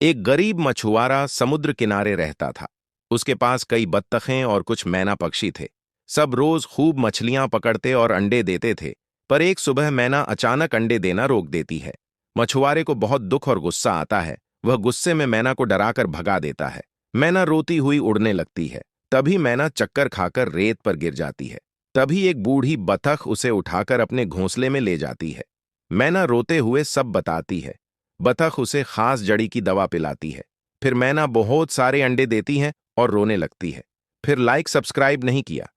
एक गरीब मछुआरा समुद्र किनारे रहता था। उसके पास कई बत्तखें और कुछ मैना पक्षी थे। सब रोज खूब मछलियां पकड़ते और अंडे देते थे। पर एक सुबह मैना अचानक अंडे देना रोक देती है। मछुआरे को बहुत दुख और गुस्सा आता है। वह गुस्से में मैना को डराकर भगा देता है। मैना रोती हुई उड़ने लगती है। तभी मैना चक्कर खाकर रेत पर गिर जाती है। तभी एक बूढ़ी बतख उसे उठाकर अपने घोंसले में ले जाती है। मैना रोते हुए सब बताती है। बतख उसे खास जड़ी की दवा पिलाती है। फिर मैना बहुत सारे अंडे देती है और रोने लगती है। फिर लाइक सब्सक्राइब नहीं किया।